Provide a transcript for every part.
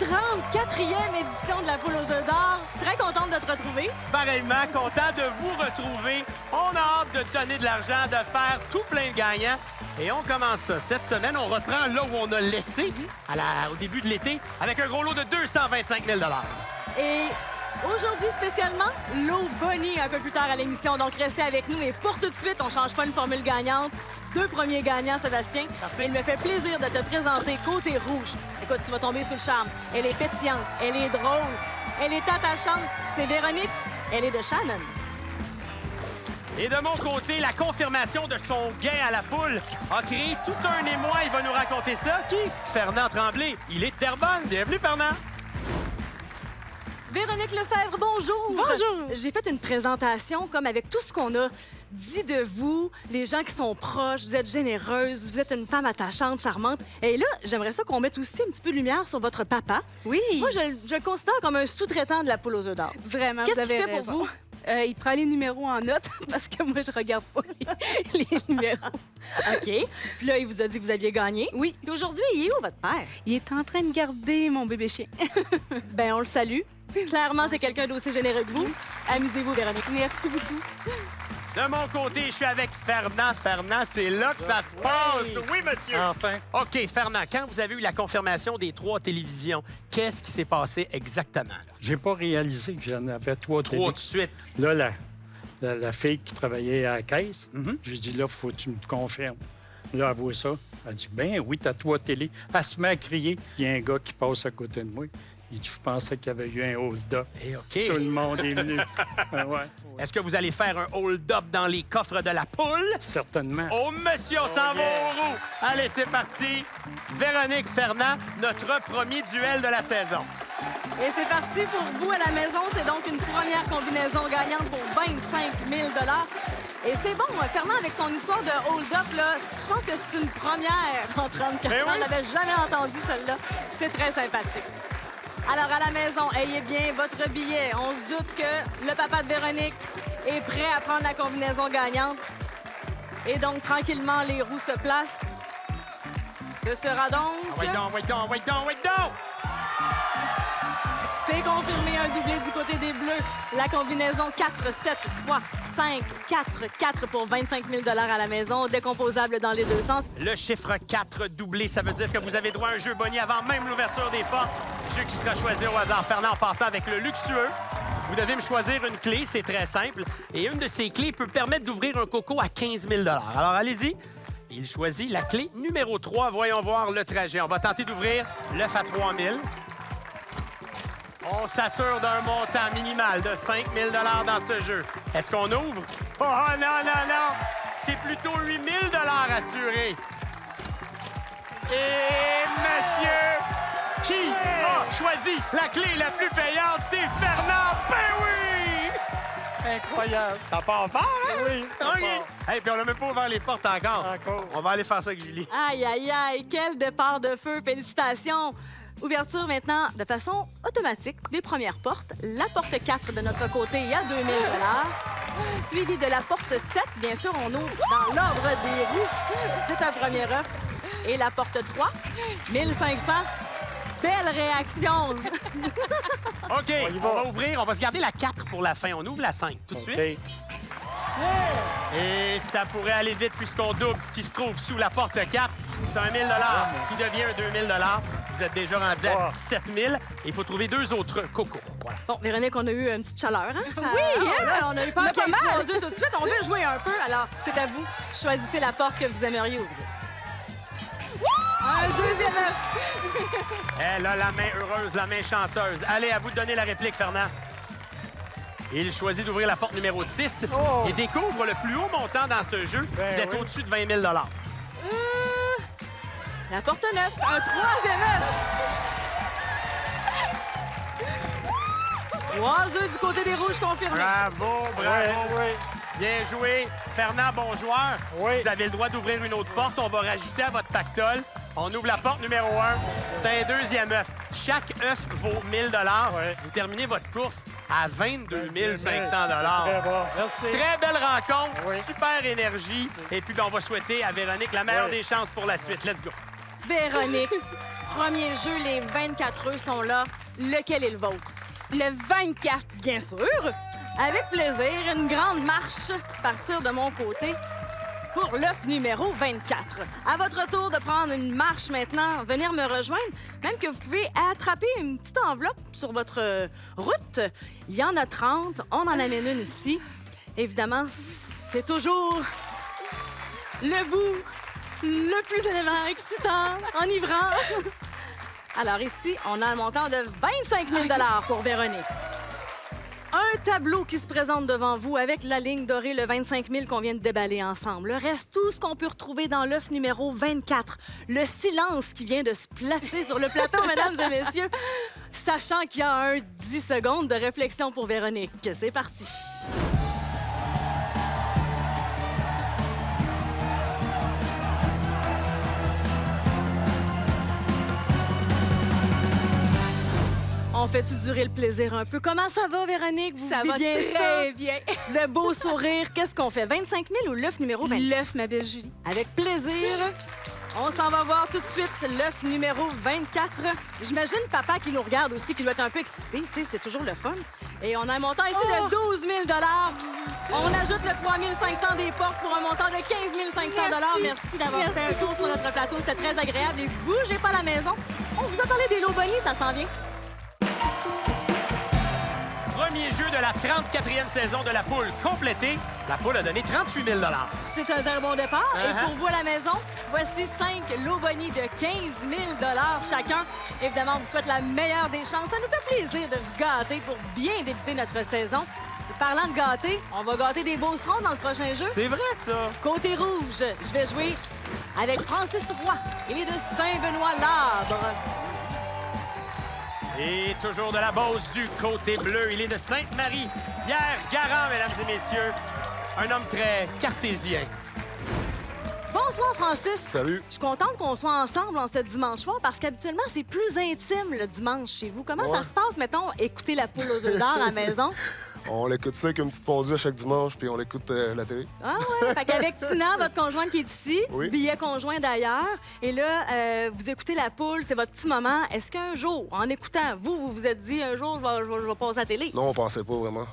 34e édition de la Poule aux œufs d'or. Très contente de te retrouver. Pareillement, content de vous retrouver. On a hâte de donner de l'argent, de faire tout plein de gagnants. Et on commence ça. Cette semaine, on reprend là où on a laissé au début de l'été avec un gros lot de 225 000 Et aujourd'hui, spécialement, l'eau Bonnie un peu plus tard à l'émission. Donc, restez avec nous. Et pour tout de suite, on change pas une formule gagnante. 2 premiers gagnants, Sébastien. Parfait. Il me fait plaisir de te présenter côté rouge. Écoute, tu vas tomber sur le charme. Elle est pétillante, elle est drôle, elle est attachante. C'est Véronique, elle est de Shannon. Et de mon côté, la confirmation de son gain à la poule a créé tout un émoi. Il va nous raconter ça. Qui? Fernand Tremblay. Il est de Terrebonne. Bienvenue, Fernand. Véronique Lefebvre, bonjour! Bonjour! J'ai fait une présentation comme avec tout ce qu'on a dit de vous, les gens qui sont proches, vous êtes généreuse, vous êtes une femme attachante, charmante. Et là, j'aimerais ça qu'on mette aussi un petit peu de lumière sur votre papa. Oui. Moi, je le considère comme un sous-traitant de la Poule aux œufs d'or. Vraiment, Qu'est-ce vous qu'il avez fait pour raison. vous? Il prend les numéros en note parce que moi, je regarde pas les numéros. OK. Puis là, il vous a dit que vous aviez gagné. Oui. Puis aujourd'hui, il est où, votre père? Il est en train de garder mon bébé chien. Ben, on le salue. Clairement, c'est quelqu'un d'aussi généreux que vous. Amusez-vous, Véronique. Merci beaucoup. De mon côté, je suis avec Fernand. Fernand, c'est là que ça se passe. Oui, monsieur. Enfin. OK, Fernand, quand vous avez eu la confirmation des 3 télévisions, qu'est-ce qui s'est passé exactement? J'ai pas réalisé que j'en avais 3 3 tout de suite. Là, la fille qui travaillait à la caisse, Mhm. j'ai dit, là, faut que tu me confirmes. Là, elle voit ça. Elle dit, ben oui, t'as 3 télés. Elle se met à crier. Il y a un gars qui passe à côté de moi. Il dit, je pensais qu'il y avait eu un hold-up. Et OK. Tout le monde est venu. Ouais, Est-ce que vous allez faire un hold-up dans les coffres de la poule? certainement. Oh, monsieur, on s'en va au roux. Allez, c'est parti. Véronique Fernand, notre premier duel de la saison. Et c'est parti pour vous à la maison. C'est donc une première combinaison gagnante pour 25 000 Et c'est bon, Fernand, avec son histoire de hold-up, là, je pense que c'est une première en 34 Ben ans. oui. On n'avait jamais entendu celle-là. C'est très sympathique. Alors, à la maison, ayez bien votre billet. On se doute que le papa de Véronique est prêt à prendre la combinaison gagnante. Et donc, tranquillement, les roues se placent. Ce sera donc... Wait donc, wait donc, wait donc, wait donc! C'est confirmé, un doublé du côté des Bleus. La combinaison 4, 7, 3, 5, 4, 4 pour 25 000 à la maison, décomposable dans les deux sens. Le chiffre 4 doublé, ça veut dire que vous avez droit à un jeu Bonnie avant même l'ouverture des portes. Jeu qui sera choisi au hasard. Fernand, en passant avec le luxueux. Vous devez me choisir une clé, c'est très simple. Et une de ces clés peut permettre d'ouvrir un coco à 15 000 Alors, allez-y. Il choisit la clé numéro 3. Voyons voir le trajet. On va tenter d'ouvrir l'œuf à 3 000. On s'assure d'un montant minimal de 5 000 dans ce jeu. Est-ce qu'on ouvre? Oh non, non, non! C'est plutôt 8 000 assurés. Et monsieur, qui a choisi la clé la plus payante? C'est Fernand! Ben oui! Incroyable. Ça part fort, hein? Oui, ça OK. Hey, puis on n'a même pas ouvert les portes encore. Encore. On va aller faire ça avec Julie. Aïe, aïe, aïe, quel départ de feu. Félicitations. Ouverture maintenant de façon automatique des premières portes. La porte 4 de notre côté, il y a 2 000 suivi de la porte 7. Bien sûr, on ouvre dans l'ordre des roues. C'est un premier œuf. Et la porte 3, 1 500. Belle réaction. OK, on va ouvrir. On va se garder la 4 pour la fin. On ouvre la 5 tout de suite. OK. Et ça pourrait aller vite puisqu'on double ce qui se trouve sous la porte 4. C'est un 1 000 qui devient un 2 000 Vous êtes déjà rendu à 17 000. Il faut trouver 2 autres cocos. Voilà. Bon, Véronique, on a eu une petite chaleur, hein? Oui, là, on a eu peur On a qu'il y ait pas mal. 3 œufs tout de suite. On veut jouer un peu, alors c'est à vous. Choisissez la porte que vous aimeriez ouvrir. Un deuxième œuf. Elle a la main heureuse, la main chanceuse. Allez, à vous de donner la réplique, Fernand. Il choisit d'ouvrir la porte numéro 6 et découvre le plus haut montant dans ce jeu. Vous êtes oui. au-dessus de 20 000 La porte 9, un troisième œuf. 3 œufs du côté des rouges confirmés. Bravo, bravo. Oui, oui. Bien joué. Fernand, bon joueur. Oui. Vous avez le droit d'ouvrir une autre porte. On va rajouter à votre pactole. On ouvre la porte numéro 1. C'est un deuxième œuf. Chaque œuf vaut 1 000 Ouais. Vous terminez votre course à 22 500 Très bon. Merci. Très belle rencontre, Oui. super énergie. Et puis, ben, on va souhaiter à Véronique la meilleure Oui. des chances pour la suite. Let's go. Véronique, premier jeu, les 24 œufs sont là. Lequel est le vôtre? Le 24. Bien sûr. Avec plaisir, une grande marche partir de mon côté pour l'œuf numéro 24. À votre tour de prendre une marche maintenant, venir me rejoindre. Même que vous pouvez attraper une petite enveloppe sur votre route. Il y en a 30. On en amène une ici. Évidemment, c'est toujours le bout le plus élévant, excitant, enivrant. Alors ici, on a un montant de 25 000 pour Véronique. Un tableau qui se présente devant vous avec la ligne dorée, le 25 000 qu'on vient de déballer ensemble. Le reste, tout ce qu'on peut retrouver dans l'œuf numéro 24. Le silence qui vient de se placer sur le plateau, mesdames et messieurs, sachant qu'il y a un 10 secondes de réflexion pour Véronique. C'est parti. On fait-tu durer le plaisir un peu? Comment ça va, Véronique? Vous Ça vivez va bien très bien. Le beau sourire. Qu'est-ce qu'on fait? 25 000 ou l'œuf numéro 24? L'œuf, ma belle Julie. Avec plaisir. On s'en va voir tout de suite l'œuf numéro 24. J'imagine papa qui nous regarde aussi, qui doit être un peu excité. Tu sais, c'est toujours le fun. Et on a un montant ici de 12 000 On ajoute le 3 500 des portes pour un montant de 15 500 Merci d'avoir fait un tour sur notre plateau. C'était très agréable. Et bougez pas à la maison. On vous a parlé des lots bonnies, ça s'en vient. Premier jeu de la 34e saison de la poule complété. La poule a donné 38 000 C'est un très bon départ. Et pour vous à la maison, voici 5 lots bonnies de 15 000 chacun. Évidemment, on vous souhaite la meilleure des chances. Ça nous fait plaisir de vous gâter pour bien débuter notre saison. Parlant de gâter, on va gâter des beaux serons dans le prochain jeu. C'est vrai, ça. Côté rouge, je vais jouer avec Francis Roy. Il est de Saint-Benoît-Labre. Et toujours de la Beauce du côté bleu. Il est de Sainte-Marie. Pierre Garand, mesdames et messieurs. Un homme très cartésien. Bonsoir, Francis. Salut. Je suis contente qu'on soit ensemble en ce dimanche soir parce qu'habituellement, c'est plus intime le dimanche chez vous. Comment ça se passe, mettons, écouter la poule aux œufs d'or à la maison? On l'écoute ça avec une petite fondue à chaque dimanche, puis on l'écoute la télé. Ah ouais? Fait qu'avec Tina, votre conjointe qui est ici, Oui. billet conjoint d'ailleurs, et là, vous écoutez la poule, c'est votre petit moment. Est-ce qu'un jour, en écoutant, vous vous êtes dit, un jour, je vais passer à la télé? Non, on pensait pas vraiment.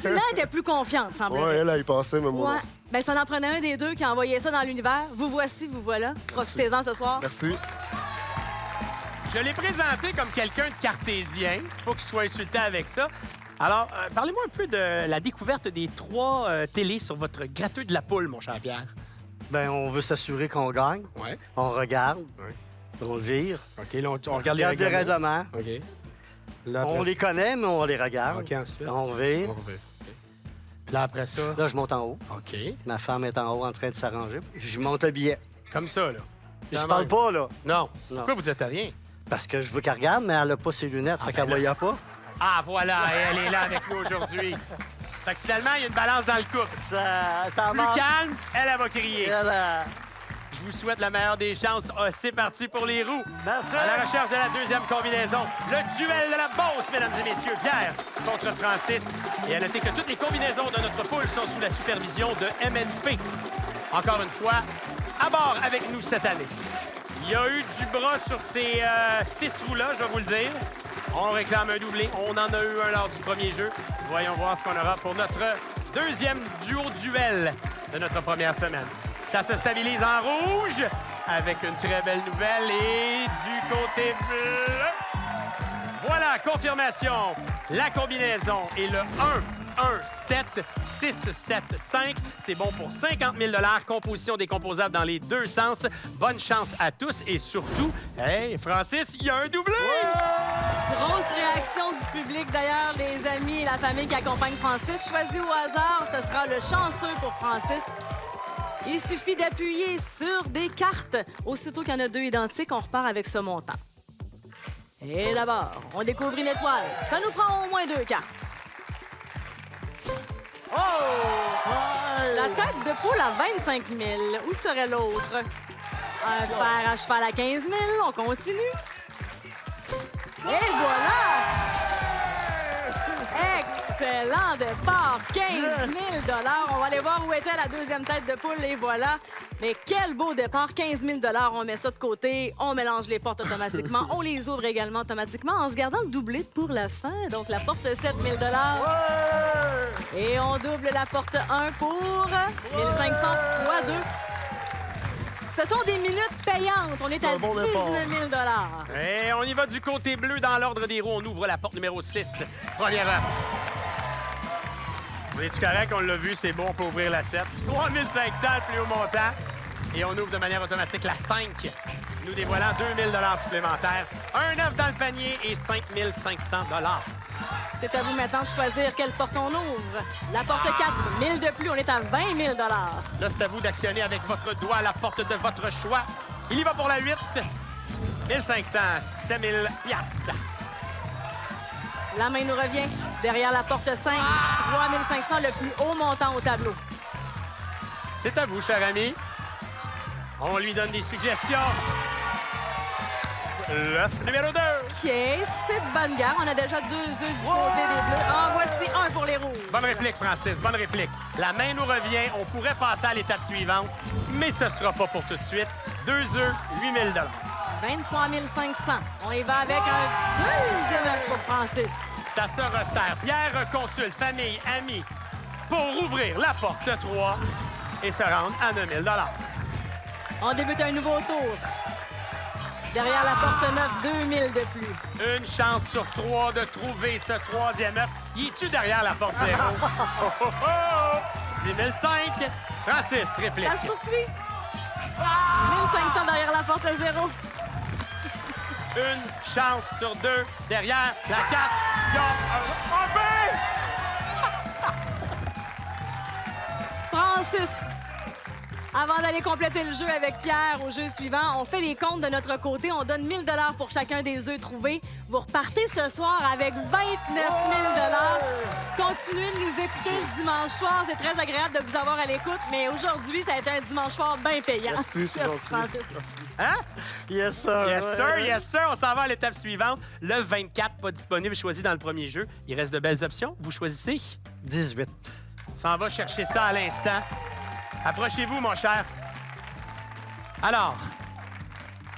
Tina était plus confiante, semble-t-il. Ouais, elle y pensait, mais moi Ouais. non. Ben, ça en prenait un des deux qui envoyait ça dans l'univers. Vous voici, vous voilà. Profitez-en ce soir. Merci. Je l'ai présenté comme quelqu'un de cartésien. Faut qu'il soit insulté avec ça. Alors, parlez-moi un peu de la découverte des 3 télés sur votre gratteux de la poule, mon cher Pierre. Ben, on veut s'assurer qu'on gagne. Ouais. On regarde. Ouais. On le vire. OK, là, on On regarde les regarde les règlements. règlements. OK. Là, On après les connaît, mais on les regarde. OK, ensuite. On vire. On revient. OK. Puis là, après ça. Là, je monte en haut. OK. Ma femme est en haut en train de s'arranger. Je monte le billet. Comme ça, là. Je Quand parle même. pas, là. Non. Non. Pourquoi vous dites rien? Parce que je veux qu'elle regarde, mais elle a pas ses lunettes. Fait qu'elle ben là. voyait pas. Ah, voilà, elle est là avec nous aujourd'hui. Fait que finalement, il y a une balance dans le couple. Ça Plus marche. calme, elle va crier. Elle, Je vous souhaite la meilleure des chances. Ah, c'est parti pour les roues. Merci. À la recherche de la deuxième combinaison. Le duel de la Beauce, mesdames et messieurs. Pierre contre Francis. Et à noter que toutes les combinaisons de notre poule sont sous la supervision de MNP. Encore une fois, à bord avec nous cette année. Il y a eu du bras sur ces 6 roues-là, je vais vous le dire. On réclame un doublé. On en a eu un lors du premier jeu. Voyons voir ce qu'on aura pour notre deuxième duo-duel de notre première semaine. Ça se stabilise en rouge avec une très belle nouvelle. Et du côté bleu, voilà, confirmation. La combinaison est le 1-1-7-6-7-5. C'est bon pour 50 000 composition décomposable dans les deux sens. Bonne chance à tous et surtout, hey, Francis, il y a un doublé! Grosse réaction du public, d'ailleurs, les amis et la famille qui accompagnent Francis. Choisi au hasard, ce sera le chanceux pour Francis. Il suffit d'appuyer sur des cartes. Aussitôt qu'il y en a 2 identiques, on repart avec ce montant. Et d'abord, on découvre une étoile. Ça nous prend au moins 2 cartes. Oh! La tête de poule à 25 000. Où serait l'autre? Un fer à cheval à 15 000. On continue. Et voilà! Excellent départ, 15 000 On va aller voir où était la deuxième tête de poule, et voilà. Mais quel beau départ, 15 000 on met ça de côté, on mélange les portes automatiquement, on les ouvre également automatiquement en se gardant le doublé pour la fin. Donc la porte 7 000 et on double la porte 1 pour 1 500 x 2. Ce sont des minutes payantes. On est à un bon départ. 19 000 Et on y va du côté bleu dans l'ordre des roues. On ouvre la porte numéro 6. Première œuf. Vous êtes correct? On l'a vu, c'est bon, on peut ouvrir la 7. 3 500 le plus haut montant. Et on ouvre de manière automatique la 5, nous dévoilant 2 000 supplémentaires. Un œuf dans le panier et 5 500 C'est à vous maintenant de choisir quelle porte on ouvre. La porte 4, 1000 de plus, on est à 20 000 Là, c'est à vous d'actionner avec votre doigt la porte de votre choix. Il y va pour la 8. 1500, 7000 piastres. La main nous revient. Derrière la porte 5, 3500, le plus haut montant au tableau. C'est à vous, cher ami. On lui donne des suggestions. L'œuf numéro 2. OK, c'est de bonne guerre. On a déjà 2 œufs du côté des bleus. En voici un pour les rouges. Bonne réplique, Francis, bonne réplique. La main nous revient. On pourrait passer à l'étape suivante, mais ce sera pas pour tout de suite. 2 œufs, 8 000 23 500. On y va avec un deuxième œuf pour Francis. Ça se resserre. Pierre consulte famille, amis, pour ouvrir la porte 3 et se rendre à 9 000 On débute un nouveau tour. Derrière la porte 9, 2000 de plus. Une chance sur 3 de trouver ce troisième œuf. Y es-tu derrière la porte 0? 10 500. Francis, réplique. Ça se poursuit. 1500 derrière la porte 0. Une chance sur 2 derrière la 4. Il y a un B! Francis. Avant d'aller compléter le jeu avec Pierre au jeu suivant, on fait les comptes de notre côté. On donne 1 000 pour chacun des œufs trouvés. Vous repartez ce soir avec 29 000 Continuez de nous écouter le dimanche soir. C'est très agréable de vous avoir à l'écoute, mais aujourd'hui, ça a été un dimanche soir bien payant. Merci, c'est gentil. Francis. Hein? Yes, sir. Yes, sir, yes, sir. On s'en va à l'étape suivante. Le 24, pas disponible, choisi dans le premier jeu. Il reste de belles options. Vous choisissez. 18. On s'en va chercher ça à l'instant. Approchez-vous, mon cher. Alors,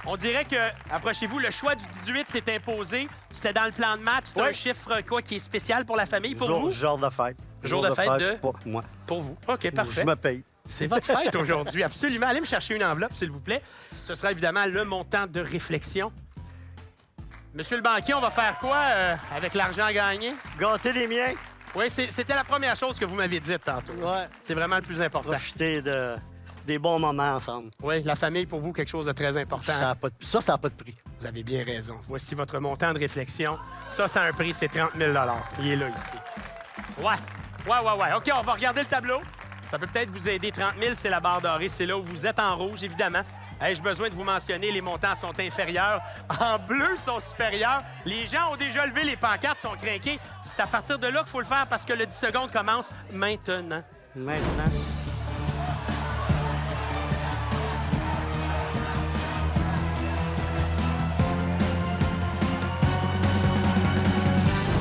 on dirait que, approchez-vous, le choix du 18 s'est imposé. C'était dans le plan de match. C'est un Oui. chiffre quoi, qui est spécial pour la famille, pour vous? Jour de fête. Jour de fête de? Pour moi. Pour vous. OK, parfait. Je me paye. C'est votre fête aujourd'hui, absolument. Allez me chercher une enveloppe, s'il vous plaît. Ce sera évidemment le montant de réflexion. Monsieur le banquier, on va faire quoi avec l'argent gagné? Gâter les miens. Oui, c'était la première chose que vous m'aviez dit tantôt. Ouais. C'est vraiment le plus important. Profiter des bons moments ensemble. Oui, la famille, pour vous, quelque chose de très important. Ça n'a pas de prix. Vous avez bien raison. Voici votre montant de réflexion. Ça a un prix, c'est 30 000 Il est là, ici. Ouais. OK, on va regarder le tableau. Ça peut peut-être vous aider. 30 000, c'est la barre dorée. C'est là où vous êtes en rouge, évidemment. Ai-je besoin de vous mentionner, les montants sont inférieurs. En bleu, sont supérieurs. Les gens ont déjà levé les pancartes, sont craqués. C'est à partir de là qu'il faut le faire parce que le 10 secondes commence maintenant. Maintenant.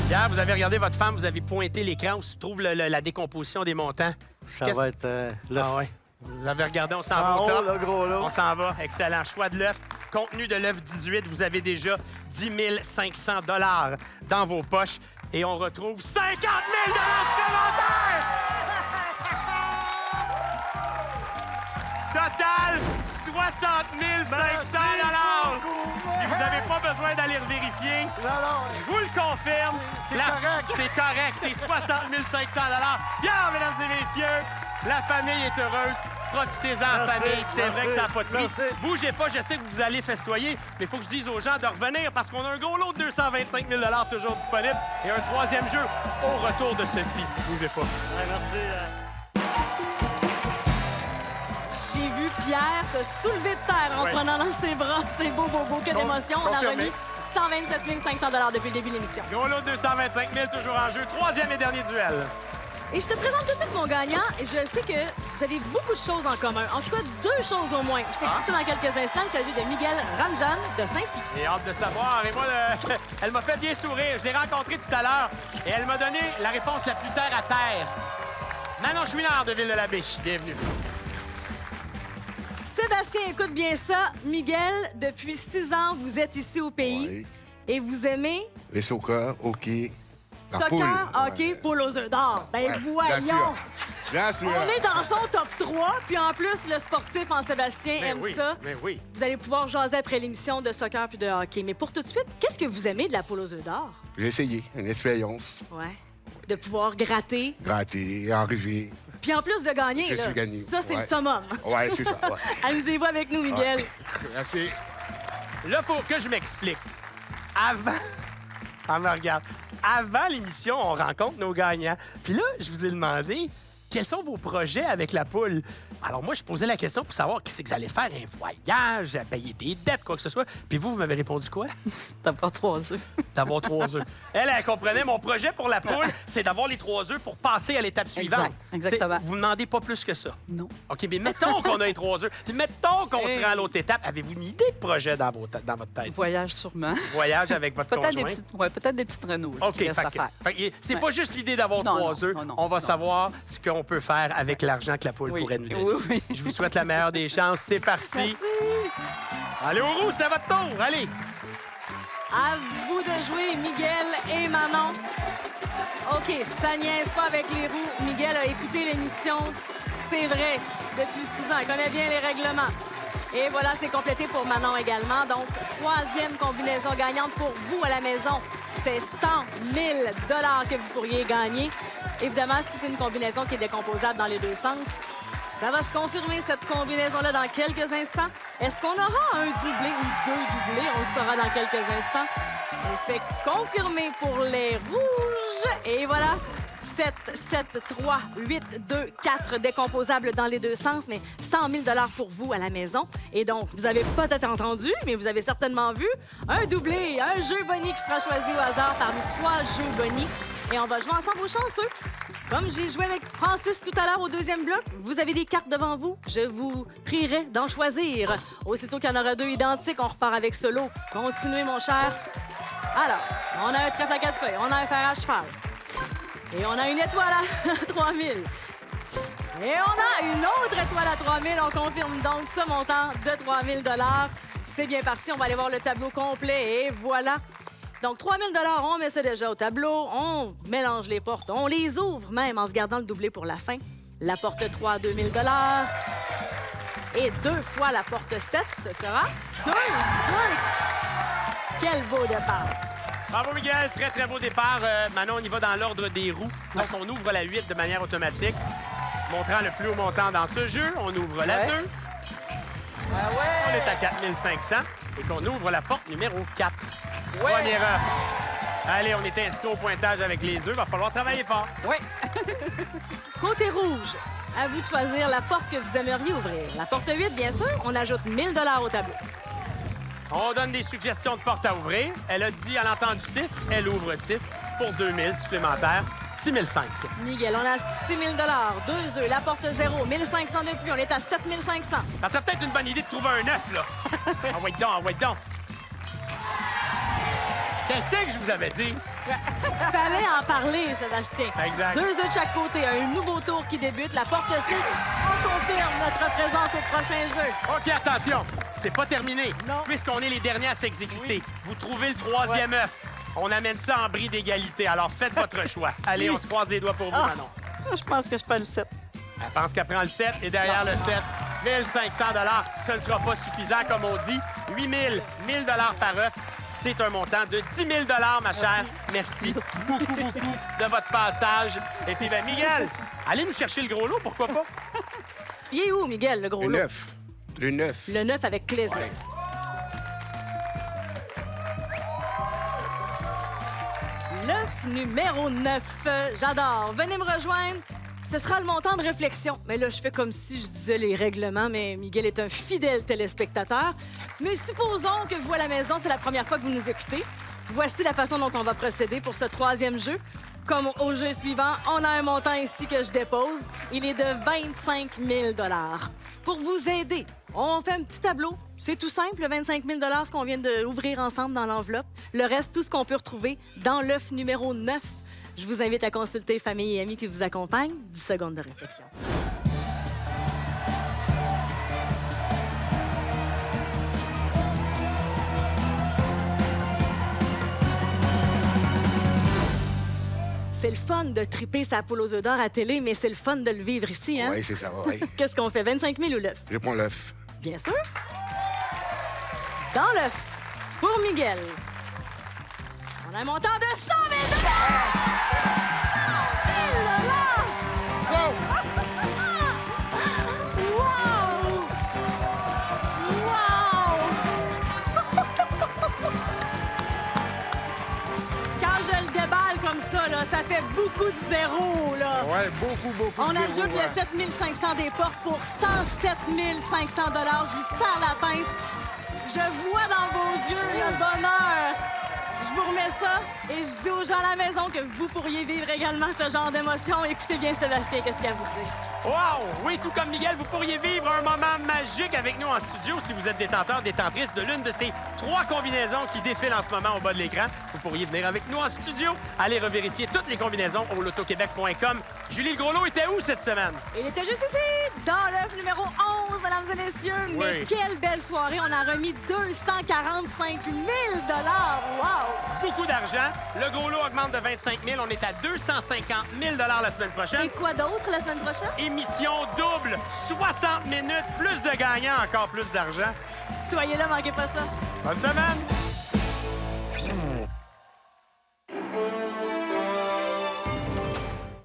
Hier, vous avez regardé votre femme, vous avez pointé l'écran où se trouve la décomposition des montants. Ça Qu'est-ce- va être l'œuf. Ah ouais. Vous avez regardé, on s'en va En au haut, top. là, gros, là. On s'en va. Excellent. Choix de l'œuf. Contenu de l'œuf 18. Vous avez déjà 10 500 dans vos poches. Et on retrouve 50 000 supplémentaires! Total, 60 500 Et vous n'avez pas besoin d'aller vérifier. Non. Je vous le confirme. C'est correct. C'est correct. C'est 60 500 Bien, mesdames et messieurs, la famille est heureuse. Profitez-en en Merci, famille. C'est vrai que ça n'a pas de prix. merci. Bougez pas. Je sais que vous allez festoyer, mais il faut que je dise aux gens de revenir parce qu'on a un gros lot de 225 000 toujours disponible et un troisième jeu au retour de ceci. Bougez pas. Ouais, merci. J'ai vu Pierre te soulever de terre en Ouais. prenant dans ses bras. C'est beau, que d'émotion. On a confirmé. remis 127 500 depuis le début de l'émission. Gros lot de 225 000 toujours en jeu. Troisième et dernier duel. Et je te présente tout de suite mon gagnant. Et je sais que vous avez beaucoup de choses en commun. En tout cas, 2 choses au moins. Je t'explique ça dans quelques instants. Il s'agit de Miguel Ramjan de Saint-Pie. J'ai hâte de savoir. Et moi, elle m'a fait bien sourire. Je l'ai rencontrée tout à l'heure et elle m'a donné la réponse la plus terre à terre. Manon Chouinard de Ville-de-la-Baie. Bienvenue. Sébastien, écoute bien ça. Miguel, depuis 6 ans, vous êtes ici au pays. Oui. Et vous aimez Les soccer, hockey. la soccer, poule. hockey, Ouais. poule aux œufs d'or. Ben Ouais, voyons! bien sûr. Bien sûr. On est dans son top 3, puis en plus, le sportif en Sébastien Mais aime oui, ça. mais oui. Vous allez pouvoir jaser après l'émission de soccer puis de hockey. Mais pour tout de suite, qu'est-ce que vous aimez de la poule aux œufs d'or? J'ai essayé, une expérience. Ouais. De pouvoir gratter. Gratter, arriver. Puis en plus de gagner, Je là, suis gagné. ça, c'est Ouais. le summum. Ouais, c'est ça. Ouais. Amusez-vous avec nous, Miguel. Merci. Là, faut que je m'explique. Avant... Ah, me regarde. Avant l'émission, on rencontre nos gagnants. Puis là, je vous ai demandé quels sont vos projets avec la poule. Alors moi, je posais la question pour savoir qu'est-ce que vous allez faire, un voyage, payer des dettes, quoi que ce soit. Puis vous m'avez répondu quoi? T'as pas 3 œufs. D'avoir 3 œufs. Elle comprenait, mon projet pour la poule, c'est d'avoir les 3 œufs pour passer à l'étape suivante. Exactement. Vous ne demandez pas plus que ça. Non. OK, mais mettons qu'on a les 3 œufs. Puis mettons qu'on Hey. se rend à l'autre étape. Avez-vous une idée de projet dans votre tête? Voyage sûrement. Voyage avec votre Peut-être conjoint? peut-être des petites Renault là, OK, qui restent à fait faire. que c'est Ouais. pas juste l'idée d'avoir Non, 3 non, œufs. non, non, On va non. savoir ce qu'on peut faire avec l'argent que la poule Oui. pourrait nous donner. Oui, oui. Je vous souhaite la meilleure des chances. C'est parti. Allez, au roux, c'est à votre tour. Allez. À vous de jouer, Miguel et Manon. OK, ça niaise pas avec les roues. Miguel a écouté l'émission. C'est vrai, depuis 6 ans. Il connaît bien les règlements. Et voilà, c'est complété pour Manon également. Donc, 3e combinaison gagnante pour vous à la maison. C'est 100 000 $ que vous pourriez gagner. Évidemment, c'est une combinaison qui est décomposable dans les 2 sens. Ça va se confirmer, cette combinaison-là, dans quelques instants. Est-ce qu'on aura un doublé ou 2 doublés? On le saura dans quelques instants. Et c'est confirmé pour les rouges. Et voilà, 7, 7, 3, 8, 2, 4 décomposables dans les 2 sens, mais 100 000 $ pour vous à la maison. Et donc, vous avez peut-être entendu, mais vous avez certainement vu un doublé, un jeu Bonnie qui sera choisi au hasard parmi 3 jeux Bonnie. Et on va jouer ensemble aux chanceux. Comme j'ai joué avec Francis tout à l'heure au 2e bloc, vous avez des cartes devant vous. Je vous prierai d'en choisir. Aussitôt qu'il y en aura 2 identiques, on repart avec ce lot. Continuez, mon cher. Alors, on a un trèfle à 4 feuilles, on a un fer à cheval. Et on a une étoile à 3000. Et on a une autre étoile à 3000. On confirme donc ce montant de 3000 $. C'est bien parti. On va aller voir le tableau complet. Et voilà. Donc, 3000 $, on met ça déjà au tableau. On mélange les portes. On les ouvre même en se gardant le doublé pour la fin. La porte 3, 2000 $. Et 2 fois la porte 7, ce sera 2, 5. Quel beau départ. Bravo, Miguel. Très, très beau départ. Manon, on y va dans l'ordre des roues. Donc, on ouvre la 8 de manière automatique. Montrant le plus haut montant dans ce jeu, on ouvre la 2. On est à 4500 et qu'on ouvre la porte numéro 4. Premier œuf. Allez, on est inscrit au pointage avec les œufs. Va falloir travailler fort. Oui. Côté rouge, à vous de choisir la porte que vous aimeriez ouvrir. La porte 8, bien sûr, on ajoute 1000 $ au tableau. On donne des suggestions de porte à ouvrir. Elle a dit, elle a entendu 6. Elle ouvre 6 pour 2000 supplémentaires. 6005. Miguel, on a 6 000 $, 2 œufs, la porte 0, 1500 de plus, on est à 7 500. Ça serait peut-être une bonne idée de trouver un œuf, là. Envoie donc. Qu'est-ce que je vous avais dit? Fallait en parler, Sébastien. Exact. 2 œufs de chaque côté, un nouveau tour qui débute. La porte 6, on confirme notre présence au prochain jeu. OK, attention. C'est pas terminé. Non. Puisqu'on est les derniers à s'exécuter. Vous trouvez le 3e œuf. On amène ça en bris d'égalité. Alors, faites votre choix. Allez, on se croise les doigts pour vous, Manon. Je pense que je prends le 7. Elle pense qu'elle prend le 7 et derrière le 7, 1500 $. Ce ne sera pas suffisant, comme on dit. 8000, 1000 $ par œuf. C'est un montant de 10 000 $, ma chère. Merci beaucoup de votre passage. Et puis, ben Miguel, allez nous chercher le gros lot, pourquoi pas? Il est où, Miguel, le gros Le lot? 9. Le 9. Le 9 avec plaisir. Ouais. L'œuf numéro 9. J'adore. Venez me rejoindre. Ce sera le montant de réflexion. Mais là, je fais comme si je disais les règlements, mais Miguel est un fidèle téléspectateur. Mais supposons que vous, à la maison, c'est la première fois que vous nous écoutez. Voici la façon dont on va procéder pour ce 3e jeu. Comme au jeu suivant, on a un montant ici que je dépose. Il est de 25 000 $. Pour vous aider, on fait un petit tableau. C'est tout simple, 25 000 $, ce qu'on vient d'ouvrir ensemble dans l'enveloppe. Le reste, tout ce qu'on peut retrouver dans l'œuf numéro 9. Je vous invite à consulter famille et amis qui vous accompagnent. 10 secondes de réflexion. C'est le fun de triper sa poule aux œufs d'or à télé, mais c'est le fun de le vivre ici, hein? Oui, c'est ça, oui. Qu'est-ce qu'on fait, 25 000 ou l'œuf? Je prends l'œuf. Bien sûr. Dans l'œuf, pour Miguel, on a un montant de 100 000 $! 100 000 $! Go! Wow! Wow! Quand je le déballe comme ça, là, ça fait beaucoup de zéros, là. Ouais, beaucoup. On de ajoute zéro, le 7 500 des portes pour 107 500 $. Je vous sers la pince. Je vois dans vos yeux le bonheur. Je vous remets ça et je dis aux gens à la maison que vous pourriez vivre également ce genre d'émotion. Écoutez bien Sébastien, qu'est-ce qu'il y a à vous dire? Wow! Oui, tout comme Miguel, vous pourriez vivre un moment magique avec nous en studio si vous êtes détenteur, détentrice de l'une de ces 3 combinaisons qui défilent en ce moment au bas de l'écran. Vous pourriez venir avec nous en studio. Allez revérifier toutes les combinaisons au lotoquebec.com. Julie Le Gros-Lot était où cette semaine? Il était juste ici, dans l'œuf numéro 11, mesdames et messieurs. Mais Oui. quelle belle soirée. On a remis 245 000 $. Wow! Beaucoup d'argent. Le Gros-Lot augmente de 25 000. On est à 250 000 la semaine prochaine. Et quoi d'autre la semaine prochaine? Émission double, 60 minutes, plus de gagnants, encore plus d'argent. Soyez là, manquez pas ça. Bonne semaine!